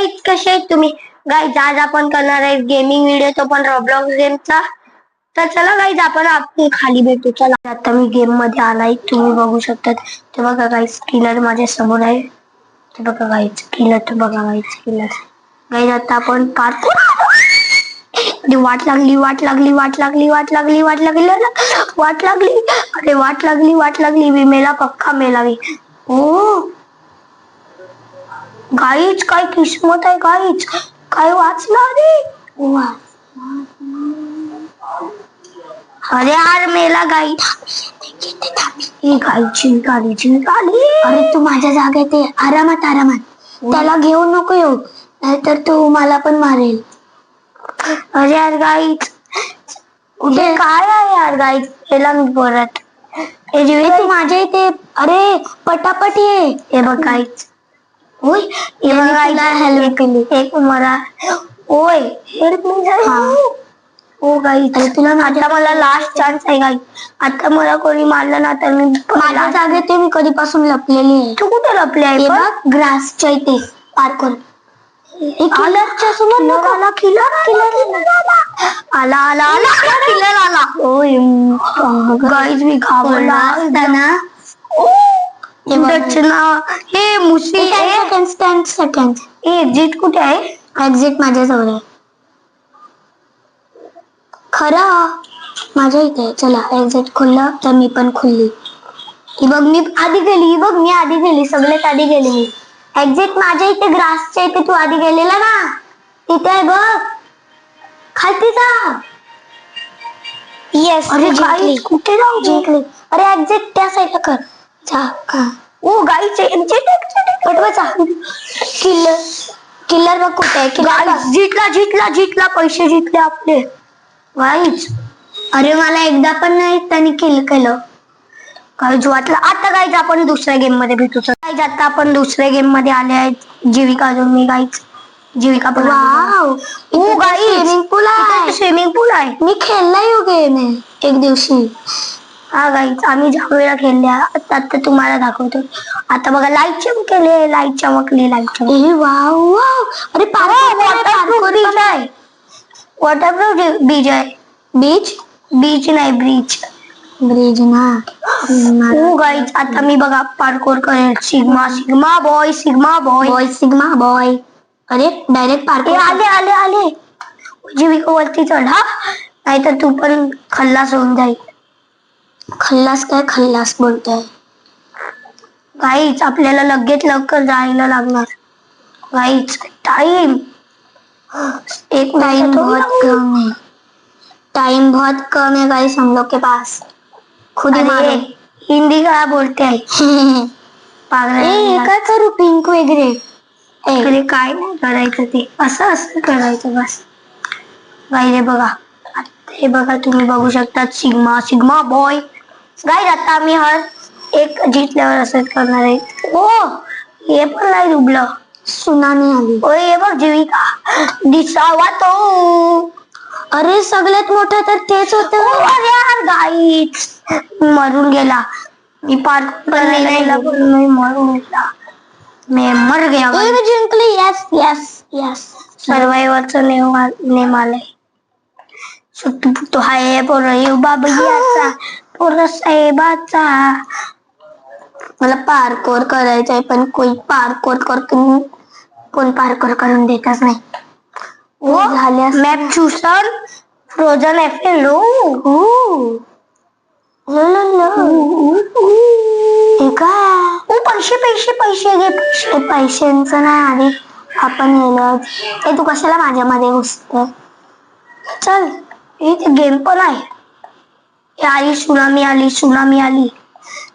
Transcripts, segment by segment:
Guys, कसे आहेत तुम्ही? गाईज, आज आपण करणार आहे गेमिंग व्हिडिओ, तो पण रॉब्लॉक्स गेमचा. तर चला गाईज, आपण खाली भेटू. चला, आता मी गेम मध्ये आलाय, तुम्ही बघू शकतात. ते बघा गाईज, किलर माझ्या समोर आहे. ते बघा गाईज, किलर. ते बघा गाईज, किलर. गाईज, आता आपण पार्कोर. वाट लागली, वाट लागली, वाट लागली, वाट लागली, वाट लागली, वाट लागली. अरे वाट लागली, वाट लागली. मी मेला, पक्का मेला मी. ओ गाईच, काय किस्मत आहे गाईच, काय वाचला रे. अरे यार, मेला गाई. गाईची गाडीची गाडी. अरे तू माझ्या जागेत आहे, आरामात आरामात. त्याला घेऊ नको येऊ, नाहीतर तू मला पण मारेल. अरे यार गाईच, उद्या काय आहे यार गाईच, मेला मी परत. तू माझ्या इथे, अरे पटापट ये. हे बघ गाईच, ओय हेल्प केली. एक मला ओय हेल्प नाही. ओ गाईच, तुला आता मला लास्ट चान्स आहे गाईच. आता मला कोणी मारलं ना तर मी माझ्या जागेत मी कधीपासून लपलेली आहे. तू कुठे लपले आहे? हे बघ, ग्रासच्या इथे पार्कोर. किलरच्या समोर नको. आला किलर, आला आला आला किलर आला. ओय गाईज, मी घाबरला असताना. हे मुसी. सेकंड एक्झिट कुठे आहे? एक्झिट माझ्याजवळ आहे. खरं माझ्या इथे. चला, एक्झिट खुललं तर मी पण खुलली. ही बघ, मी आधी गेली. ही बघ, मी आधी गेली, सगळ्यात आधी गेली मी. एक्झिट माझ्या इथे, ग्रासच्या इथे. तू आधी गेलेला ना, तिथे आहे बघ, खालती जा. येस. अरे जिंकली. कुठे जाऊ? जिंकली. अरे एक्झिट त्या साईडला कर. जा का. ओ गाईच, पटवायचा. किल्लर बघ कुठे आहे. जितला पैसे जितले आपले गाईच. अरे मला एकदा पण नाही त्यांनी किल केलं. गाईज वाटलं. आता गाईज, आपण दुसऱ्या गेम मध्ये भेटू. गाईज, आता आपण दुसऱ्या गेम मध्ये आले आहेत. जीविका अजून मी गाईज. जीविका पण. वाव, स्विमिंग पूल आहे. स्विमिंग पूल आहे. मी खेळलाय हो गेम एक दिवशी. हा गाईज, आम्ही ज्या वेळा खेळल्या. आता तुम्हाला दाखवतो. आता बघा, लाईट चमकले, लाईट चमकली, लाईट चमकली. Wow wow. अरे वॉटरप्रूफ बीच आहे. वॉटरप्रूफ बीच आहे. बीच नाही, ब्रिज ना. ओ गाईज, आता मी बघा पार्कोर करेल. Sigma sigma boy, sigma boy, boy sigma boy. अरे डायरेक्ट पार्कोर. आले. जीविका वरती चढ हा, नाहीतर तू पण खल्लास होऊन जाईल. खल्लास काय खल्लास बोलतोय गाईच. आपल्याला लगेच लवकर जायला लागणार गाईच. टाइम बहुत कम है गाइस हम लोग के पास. खुद ही मारो. हिंदी का बोलते आहे. काय करू पिंक वगैरे. अरे काय नाही करायचं, ते असं करायचं बस. गाईज बघा, हे बघा, तुम्ही बघू शकता. Sigma boy. गाईज, आता आम्ही हर एक जिंकल्यावर असंच करणार आहे. ओ हे पण नाही डुबलं. सुनामी आली. ओय हे बघ, जीविका दिसावा तो. अरे सगळ्यात मोठा तर तेच होत. अरे यार गाईज, मरून गेला. मी पार्क नाही मरून गेला. मी मर गया. जिंकली. यस. सर्वायवरचं नेम आलंय. सुट्टू पुट्टू हाय पोर बाबा पोर साहेबाचा. मला पार्कोर करायचंय, पण कोण पार्कोर करून देतच नाही. मॅप चूसर फ्रोझन एफएल. पैसे घे. पैशांचं नाही, आधी आपण येलो. तू कशाला माझ्यामध्ये घुसतोय. चल, इथे गेम पण आहे. आली सुनामी आली.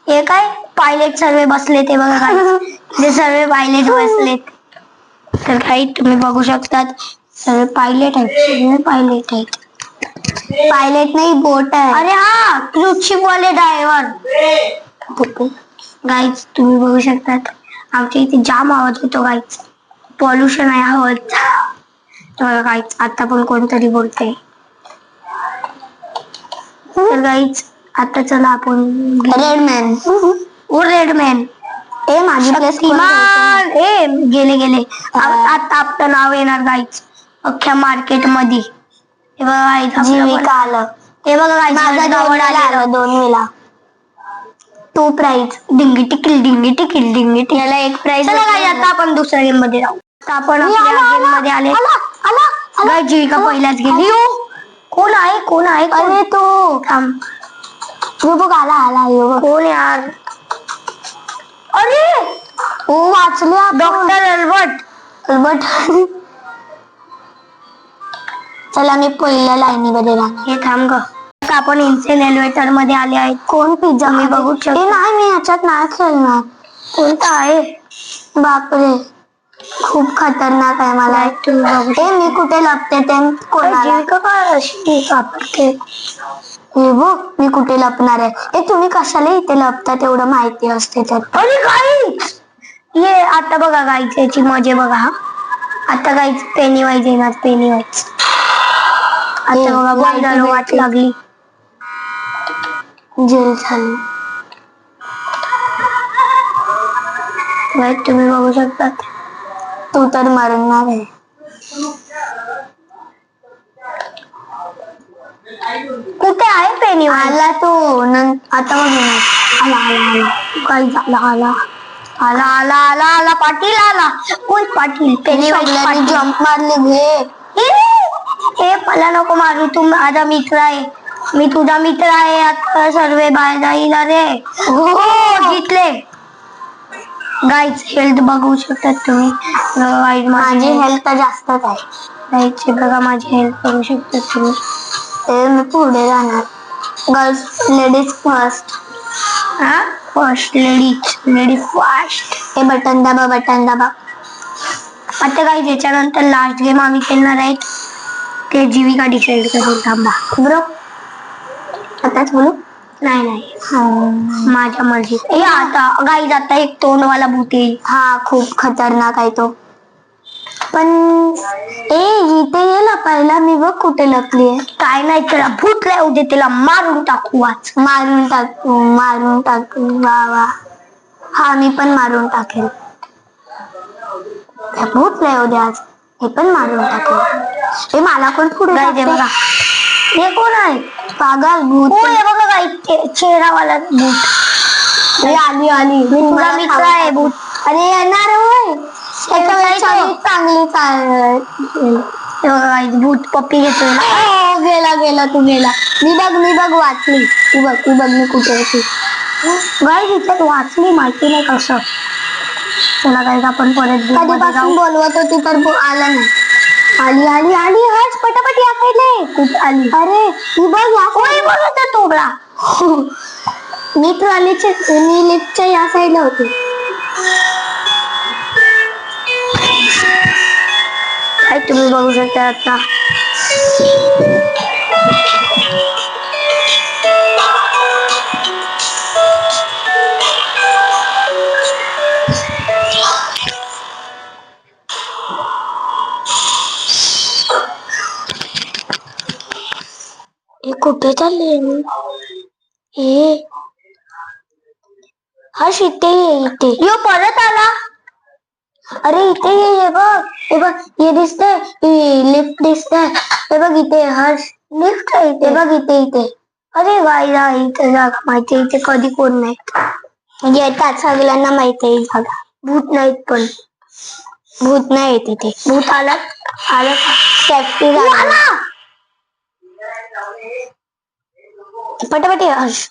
हे काय पायलट सर्वे बसले ते बघा काय. सर्वे पायलट बसलेत. तर काही तुम्ही बघू शकतात, सर्वे पायलट आहेत. पायलट नाही, बोट आहे. अरे हा, क्रूज शिप वाले ड्रायव्हर. गाईज, तुम्ही बघू शकतात, आमच्या इथे जाम आवाज होतो गाईज. पॉल्युशन आहे आवाज. गाईज, आता पण कोणतरी बोलते. तर गाईज, आता चला आपण रेडमॅन. रेडमॅन ए माझी प्लेस शक्तिमान ए गेले गेले. आता आपलं नाव येणार गाईच अख्ख्या मार्केट मध्ये. हे बघा गाईच जीविका आलं. हे बघा गाईच माझा नाव आलेलं. 2 वेळा 2 प्राइज. डिंगी टिकिल डिंगी टिकिल डिंगी टिकिल. याला 1 प्राइज. चला गाईज आता आपण दुसऱ्या गेम मध्ये जाऊ. आता आपण आपल्या गेम मध्ये आले. गाईज जीविका पहिल्याच गेली. कोण आहे कोण आहे अरे तो थांब. यो बघ आला यो बघ. कोण यार. अरे ओ वाचले डॉक्टर अल्बर्ट. चला मी पहिल्या लाईनीमध्ये राहणार. हे थांब ग. आता आपण इन्सेन एलिव्हेटर मध्ये आले आहेत. कोण पिझ्झा मी बघू शकतो. नाही मी याच्यात नाही खेळणार. कोणता आहे. बापरे खूप खतरनाक आहे मला. तुम्ही बघू मी कुठे लपते ते कोणाला. जीविका काय अशी वापरते. हे बघ मी कुठे लपणार आहे. तुम्ही कशाला इथे लपता तेवढं माहिती असते तर. अरे गाईच ये आता बघा गाईच याची मजे बघा. हा आता गाईच पेनी वाईज येणार पेनी वाईज. आता बघा बंद वाट लागली. जेल झाली. तुम्ही बघू शकता. तू तर मरणार आहे. कुठे आहे पेनी आला तो आता बघ गाईच आला पाटील आला. कोण पाटील पेनी वाईज जम्प मारले घे. हे मला नको मारू. तू माझा मित्र आहे. मी तुझा मित्र आहे. आता सर्व बाहेर जाईल. अरे हो जिंकले. गाईच हेल्थ बघू शकतात तुम्ही. गाईज माझी हेल्थ जास्तच आहे. गाईचे बघा माझी हेल्थ बघू शकतात तुम्ही. मी पुढे जाणार. Girls ladies first. हा फर्स्ट लेडीज फर्स्ट. हे बटन दाबा. आता गाईज याच्यानंतर लास्ट गेम आम्ही खेळणार आहेत. ते जीविका डिसाईड करून थांबा. बरोबर आताच बोलू. नाही माझ्या मर्जीत. हे आता गाईज आता एक तोंडवाला भूत येईल. हा खूप खतरनाक आहे तो. पण इथे ये लपायला. मी बघ कुठे लपली आहे. काय नाही त्याला भूत येऊ दे. त्याला मारून टाकू आज. मारून टाकू वा. हा मी पण मारून टाकेल. भूत येऊ दे आज. हे पण मारून टाकेल. हे मला कोण पुढे बघा. हे कोण आहे. पागल भूत. हे बघा गाई चेहरावाला भूत. आली मी तुझा मित्र आहे भूत. अरे येणार होय. चांगली भूत पप्पी घेतोय. गेला तू गेला. मी बघ वाचली. तू बघ मी कुठे होती. गाईज इथे वाचली माहिती नाही कसं. चला गाईज आपण परत कधीपासून बोलवत होती तर आला नाही. आली हर्ष पटापट या साईडला. कुठे आली. अरे ही बघ या बोलत तोबडा. मी लिफ्टच्या या साईडला होती. काय तुम्ही बघू शकता आता. हे कुठे चालले. हर्ष इथे यो परत आला. अरे इथे ये बघ हे दिसतंय. लिफ्ट दिसतंय. हे बघ इथे हर्ष लिफ्ट आहे हे बघ इथे. अरे गाईला इथे जागा माहिती. इथे कधी कोण नाही. म्हणजे येतात सगळ्यांना माहिती आहे जागा. भूत नाहीत पण. भूत नाही येत इथे. भूत आला सेफ्टी आला. पटापट हर्ष.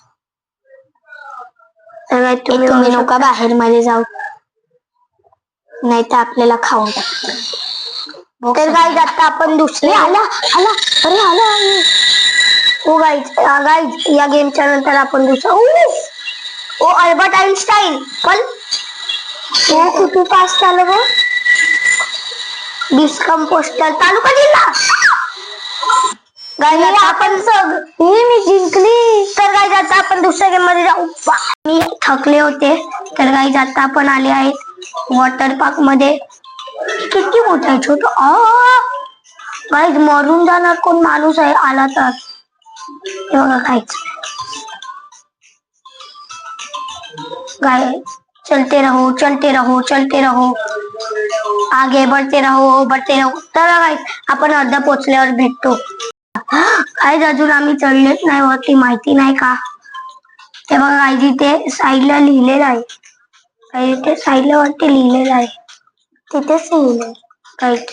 तुम्ही नका बाहेर मध्ये जाऊ. नाही तर आपल्याला खाऊन टाकतो. तर गाईज आता आपण दुसरे आला. अरे आला. ओ गाईज या गेमच्या नंतर आपण दुसरा अल्बर्ट आइन्स्टाईन पण किती फास्ट आलं बघ. डिस्कम्पोस्टर तालुका जिल्हा. गाईज आपण मी जिंकली. तर गाईज आता आपण दुसऱ्या गेम मध्ये जाऊ. मी थकले होते. तर गाईज आता आपण आले आहेत वॉटर पार्क मध्ये. किती मोठं आहे छोट. गाईज मरून जाणार कोण माणूस आहे आला तर. हे बघा गाईज चलते रहो चलते रहो चलते रहो, आगे बढ़ते रहो बढ़ते रहो. चला गाईज आपण अर्धा पोचल्यावर भेटतो. गाईज अजून आम्ही चढलेच नाही वरती, माहिती नाही का. ते बघा गाईज इथे साईडला लिहिलेलं आहे. इथे साईडला वरती लिहिलेलं आहे. तिथेच लिहिलंय. गाईज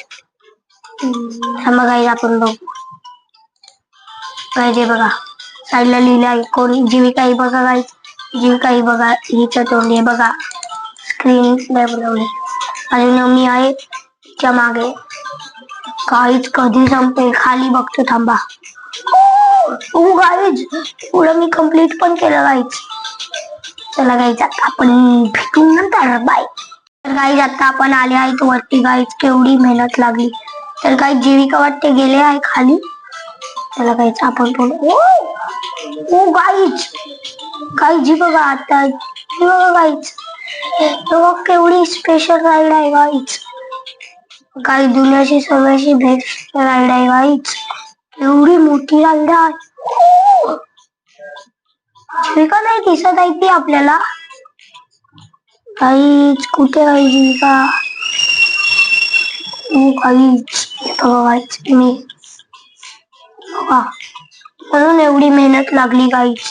थांबा गाईज आपण बघू. गाईज हे बघा साईडला लिहिलं आहे. कोण जीविका ही बघा गाईज, जीविका ही बघा. हिचं तोंड हे बघा, स्क्रीन बनवली. अजून मी आहे तिच्या मागे. गाईज कधी संपेल खाली बघतो थांबा. ओ गाईज पुढं मी कम्प्लीट पण केलं गाईज. चला गाईज आता आपण भेटू नंतर, बाय. तर गाईज आता आपण आले आहेत वरती. गाईज केवढी मेहनत लागली. तर गाईज जीविका वाटते गेले आहे खाली. चला गाईज आपण पण ओ गाईज गाईज बघा आता, हे बघा गाईज, बघा केवढी स्पेशल राईड आहे गाईज. काही दुनियाची सगळ्याची बेस्ट राईड आहे गाईज. एवढी मोठी राईड आहे. जीविका नाही दिसत आहे ती आपल्याला. गाईज कुठे आहे जीविका. ओ गाईज बघा गाईज मी बघा, म्हणून एवढी मेहनत लागली गाईज.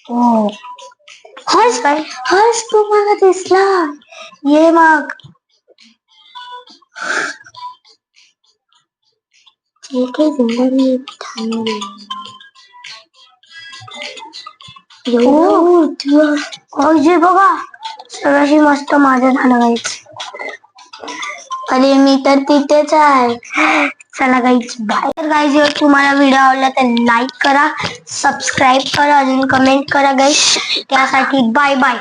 हो हर्ष काय हर्ष तू मला दिसला. ये मग. ठीक आहे जिंदगी थांबली. गाईज बघा सगळ्याशी मस्त माझं झालं गाईज. अरे मी तर तिथेच आहे. चला गाईज बाय. तर गाईज जर तुम्हाला व्हिडिओ आवडला तर लाईक करा, सबस्क्राईब करा, अजून कमेंट करा गाईज. त्यासाठी बाय बाय.